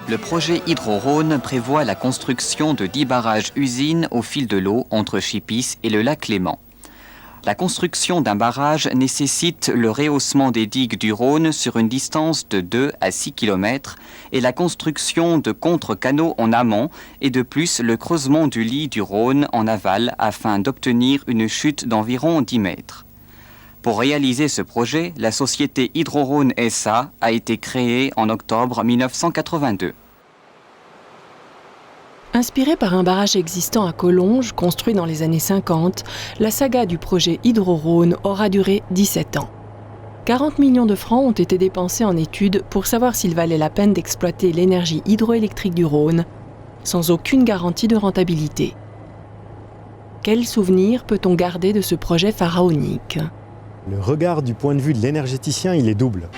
Le projet Hydro-Rhône prévoit la construction de 10 barrages-usines au fil de l'eau entre Chipis et le lac Léman. La construction d'un barrage nécessite le rehaussement des digues du Rhône sur une distance de 2 à 6 km et la construction de contre-canaux en amont et de plus le creusement du lit du Rhône en aval afin d'obtenir une chute d'environ 10 mètres. Pour réaliser ce projet, la société Hydro-Rhône SA a été créée en octobre 1982. Inspirée par un barrage existant à Collonges, construit dans les années 50, la saga du projet Hydro-Rhône aura duré 17 ans. 40 millions de francs ont été dépensés en études pour savoir s'il valait la peine d'exploiter l'énergie hydroélectrique du Rhône, sans aucune garantie de rentabilité. Quel souvenir peut-on garder de ce projet pharaonique ? Le regard du point de vue de l'énergéticien, il est double.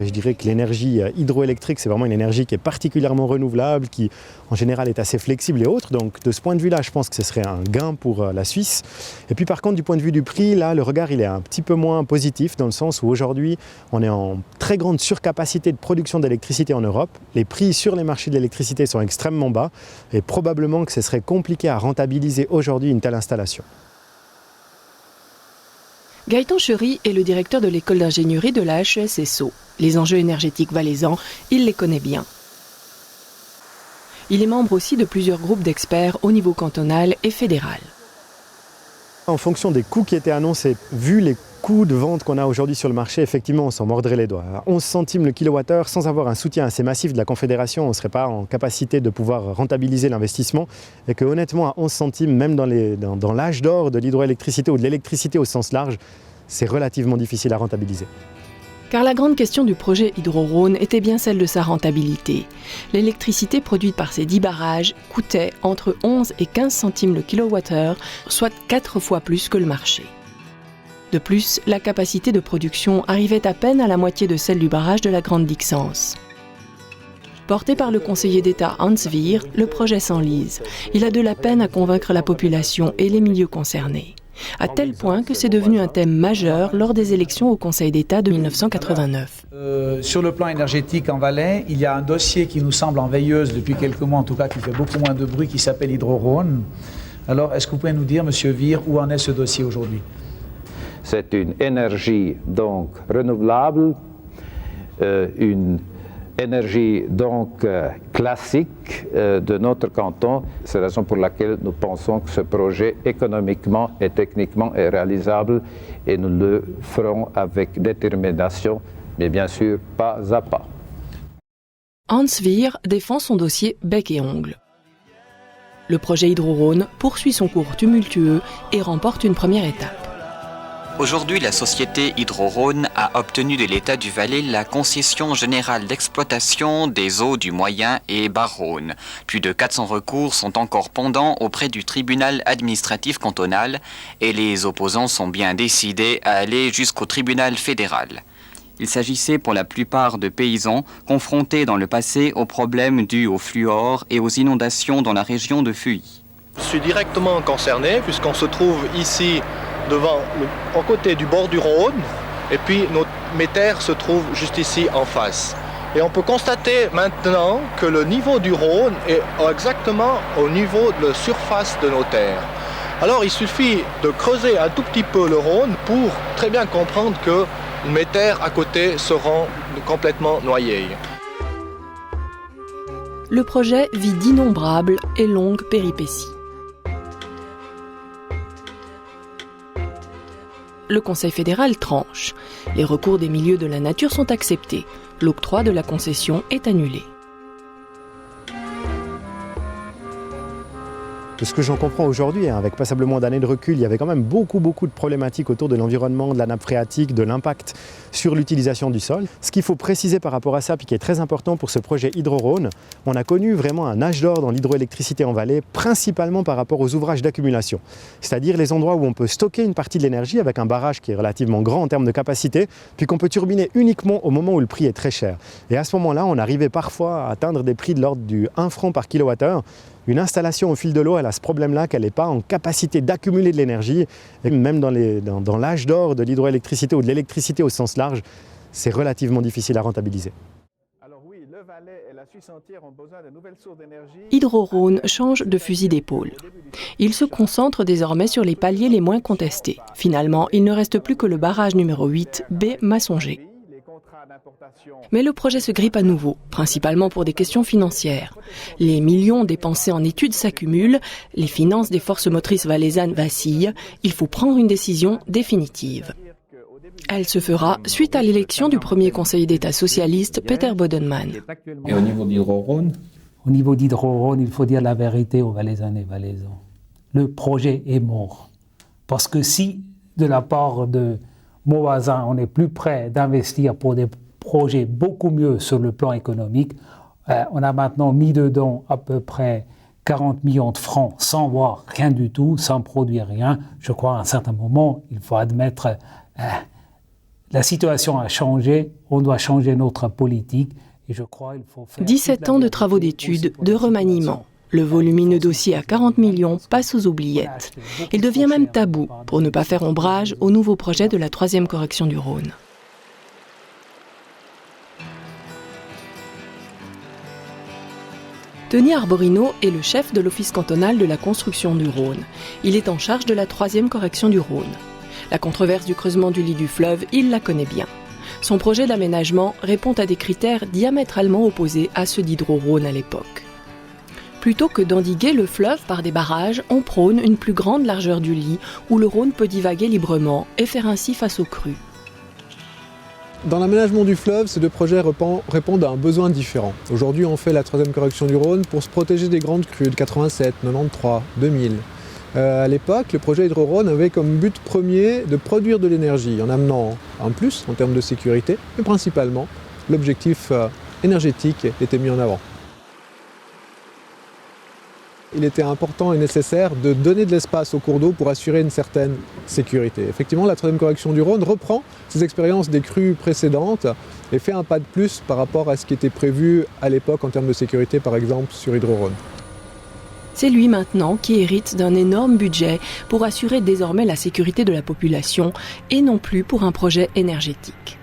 Je dirais que l'énergie hydroélectrique, c'est vraiment une énergie qui est particulièrement renouvelable, qui en général est assez flexible et autre. Donc de ce point de vue-là, je pense que ce serait un gain pour la Suisse. Et puis par contre, du point de vue du prix, là, le regard il est un petit peu moins positif, dans le sens où aujourd'hui, on est en très grande surcapacité de production d'électricité en Europe. Les prix sur les marchés de l'électricité sont extrêmement bas et probablement que ce serait compliqué à rentabiliser aujourd'hui une telle installation. Gaëtan Chery est le directeur de l'école d'ingénierie de la HESSO. Les enjeux énergétiques valaisans, il les connaît bien. Il est membre aussi de plusieurs groupes d'experts au niveau cantonal et fédéral. En fonction des coûts qui étaient annoncés, vu les coûts de vente qu'on a aujourd'hui sur le marché, effectivement, on s'en mordrait les doigts. À 11 centimes le kilowattheure, sans avoir un soutien assez massif de la Confédération, on ne serait pas en capacité de pouvoir rentabiliser l'investissement. Et que honnêtement, à 11 centimes, même dans l'âge d'or de l'hydroélectricité ou de l'électricité au sens large, c'est relativement difficile à rentabiliser. Car la grande question du projet Hydro-Rhône était bien celle de sa rentabilité. L'électricité produite par ces 10 barrages coûtait entre 11 et 15 centimes le kilowattheure, soit 4 fois plus que le marché. De plus, la capacité de production arrivait à peine à la moitié de celle du barrage de la Grande Dixence. Porté par le conseiller d'État Hans Wier, le projet s'enlise. Il a de la peine à convaincre la population et les milieux concernés. À tel point que c'est devenu un thème majeur lors des élections au Conseil d'État de 1989. Sur le plan énergétique en Valais, il y a un dossier qui nous semble en veilleuse depuis quelques mois, en tout cas qui fait beaucoup moins de bruit, qui s'appelle Hydro-Rhône. Alors, est-ce que vous pouvez nous dire, Monsieur Wier, où en est ce dossier aujourd'hui ? C'est une énergie donc renouvelable, une énergie donc classique de notre canton. C'est la raison pour laquelle nous pensons que ce projet économiquement et techniquement est réalisable et nous le ferons avec détermination, mais bien sûr pas à pas. Hans Wier défend son dossier bec et ongle. Le projet Hydro-Rhône poursuit son cours tumultueux et remporte une première étape. Aujourd'hui, la société Hydro-Rhône a obtenu de l'État du Valais la concession générale d'exploitation des eaux du Moyen et Bas-Rhône. Plus de 400 recours sont encore pendants auprès du tribunal administratif cantonal et les opposants sont bien décidés à aller jusqu'au tribunal fédéral. Il s'agissait pour la plupart de paysans confrontés dans le passé aux problèmes dus au fluor et aux inondations dans la région de Fuy. Je suis directement concerné puisqu'on se trouve ici en côté du bord du Rhône, et puis mes terres se trouvent juste ici en face. Et on peut constater maintenant que le niveau du Rhône est exactement au niveau de la surface de nos terres. Alors il suffit de creuser un tout petit peu le Rhône pour très bien comprendre que mes terres à côté seront complètement noyées. Le projet vit d'innombrables et longues péripéties. Le Conseil fédéral tranche. Les recours des milieux de la nature sont acceptés. L'octroi de la concession est annulé. De ce que j'en comprends aujourd'hui, avec passablement d'années de recul, il y avait quand même beaucoup de problématiques autour de l'environnement, de la nappe phréatique, de l'impact sur l'utilisation du sol. Ce qu'il faut préciser par rapport à ça, puis qui est très important pour ce projet Hydro-Rhône, on a connu vraiment un âge d'or dans l'hydroélectricité en Valais, principalement par rapport aux ouvrages d'accumulation. C'est-à-dire les endroits où on peut stocker une partie de l'énergie avec un barrage qui est relativement grand en termes de capacité, puis qu'on peut turbiner uniquement au moment où le prix est très cher. Et à ce moment-là, on arrivait parfois à atteindre des prix de l'ordre du 1 franc par kilowattheure. Une installation au fil de l'eau, elle a ce problème-là qu'elle n'est pas en capacité d'accumuler de l'énergie. Et même dans l'âge d'or de l'hydroélectricité ou de l'électricité au sens large, c'est relativement difficile à rentabiliser. Alors oui, le Valais est Hydro-Rhône change de fusil d'épaule. Il se concentre désormais sur les paliers les moins contestés. Finalement, il ne reste plus que le barrage numéro 8, B-Massonger. Mais le projet se grippe à nouveau, principalement pour des questions financières. Les millions dépensés en études s'accumulent, les finances des forces motrices valaisannes vacillent, il faut prendre une décision définitive. Elle se fera suite à l'élection du premier conseiller d'État socialiste, Peter Bodenman. Et au niveau d'Hydro-Rhône ? Au niveau d'Hydro-Rhône, il faut dire la vérité aux Valaisannes et Valaisans. Le projet est mort. Parce que si, de la part de mon voisin, on est plus prêt d'investir pour des projets beaucoup mieux sur le plan économique, on a maintenant mis dedans à peu près 40 millions de francs sans voir rien du tout, sans produire rien. Je crois qu'à un certain moment, il faut admettre la situation a changé, on doit changer notre politique. Et je crois qu'il faut faire 17 ans de travaux d'études, de remaniement. Le volumineux dossier à 40 millions passe aux oubliettes. Il devient même tabou pour ne pas faire ombrage au nouveau projet de la 3e correction du Rhône. Denis Arborino est le chef de l'Office cantonal de la construction du Rhône. Il est en charge de la 3e correction du Rhône. La controverse du creusement du lit du fleuve, il la connaît bien. Son projet d'aménagement répond à des critères diamétralement opposés à ceux d'Hydro-Rhône à l'époque. Plutôt que d'endiguer le fleuve par des barrages, on prône une plus grande largeur du lit où le Rhône peut divaguer librement et faire ainsi face aux crues. Dans l'aménagement du fleuve, ces deux projets répondent à un besoin différent. Aujourd'hui, on fait la 3e correction du Rhône pour se protéger des grandes crues de 87, 93, 2000. À l'époque, le projet Hydro-Rhône avait comme but premier de produire de l'énergie en amenant un plus en termes de sécurité, mais principalement l'objectif énergétique était mis en avant. Il était important et nécessaire de donner de l'espace au cours d'eau pour assurer une certaine sécurité. Effectivement, la 3e correction du Rhône reprend ses expériences des crues précédentes et fait un pas de plus par rapport à ce qui était prévu à l'époque en termes de sécurité, par exemple sur Hydro-Rhône. C'est lui maintenant qui hérite d'un énorme budget pour assurer désormais la sécurité de la population et non plus pour un projet énergétique.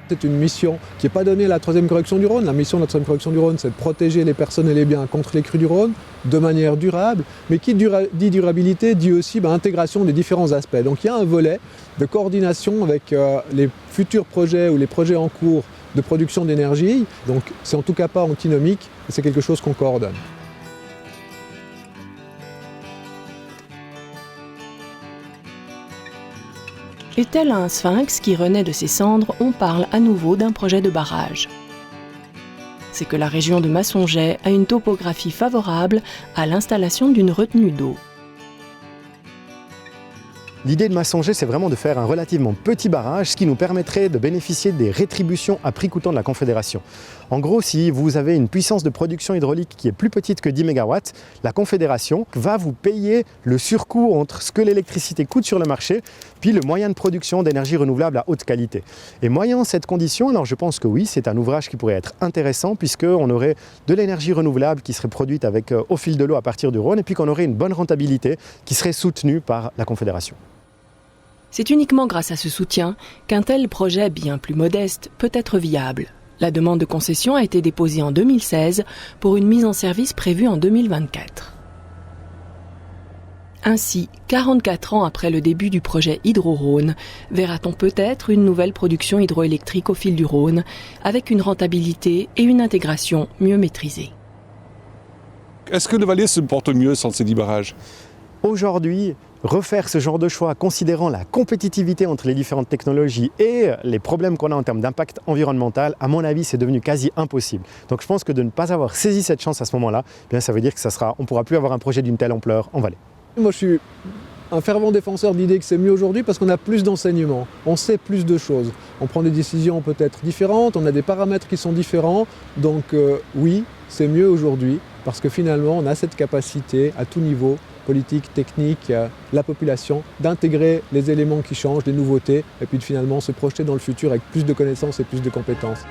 C'est une mission qui n'est pas donnée à la 3e correction du Rhône. La mission de la 3e correction du Rhône, c'est de protéger les personnes et les biens contre les crues du Rhône de manière durable. Mais qui dit durabilité dit aussi intégration des différents aspects. Donc il y a un volet de coordination avec les futurs projets ou les projets en cours de production d'énergie. Donc c'est en tout cas pas antinomique, c'est quelque chose qu'on coordonne. Et tel un sphinx qui renaît de ses cendres, on parle à nouveau d'un projet de barrage. C'est que la région de Massonger a une topographie favorable à l'installation d'une retenue d'eau. L'idée de Massonger, c'est vraiment de faire un relativement petit barrage, ce qui nous permettrait de bénéficier des rétributions à prix coûtant de la Confédération. En gros, si vous avez une puissance de production hydraulique qui est plus petite que 10 MW, la Confédération va vous payer le surcoût entre ce que l'électricité coûte sur le marché, puis le moyen de production d'énergie renouvelable à haute qualité. Et moyennant cette condition, alors je pense que oui, c'est un ouvrage qui pourrait être intéressant, puisqu'on aurait de l'énergie renouvelable qui serait produite au fil de l'eau à partir du Rhône, et puis qu'on aurait une bonne rentabilité qui serait soutenue par la Confédération. C'est uniquement grâce à ce soutien qu'un tel projet bien plus modeste peut être viable. La demande de concession a été déposée en 2016 pour une mise en service prévue en 2024. Ainsi, 44 ans après le début du projet Hydro-Rhône, verra-t-on peut-être une nouvelle production hydroélectrique au fil du Rhône, avec une rentabilité et une intégration mieux maîtrisées. Est-ce que le Valais se porte mieux sans ces 10 barrages ? Aujourd'hui, refaire ce genre de choix, considérant la compétitivité entre les différentes technologies et les problèmes qu'on a en termes d'impact environnemental, à mon avis, c'est devenu quasi impossible. Donc je pense que de ne pas avoir saisi cette chance à ce moment-là, bien, ça veut dire que on ne pourra plus avoir un projet d'une telle ampleur en Valais. Moi, je suis un fervent défenseur de l'idée que c'est mieux aujourd'hui parce qu'on a plus d'enseignements, on sait plus de choses. On prend des décisions peut-être différentes, on a des paramètres qui sont différents. Donc oui, c'est mieux aujourd'hui parce que finalement, on a cette capacité à tout niveau, politique, technique, la population, d'intégrer les éléments qui changent, les nouveautés, et puis de finalement se projeter dans le futur avec plus de connaissances et plus de compétences.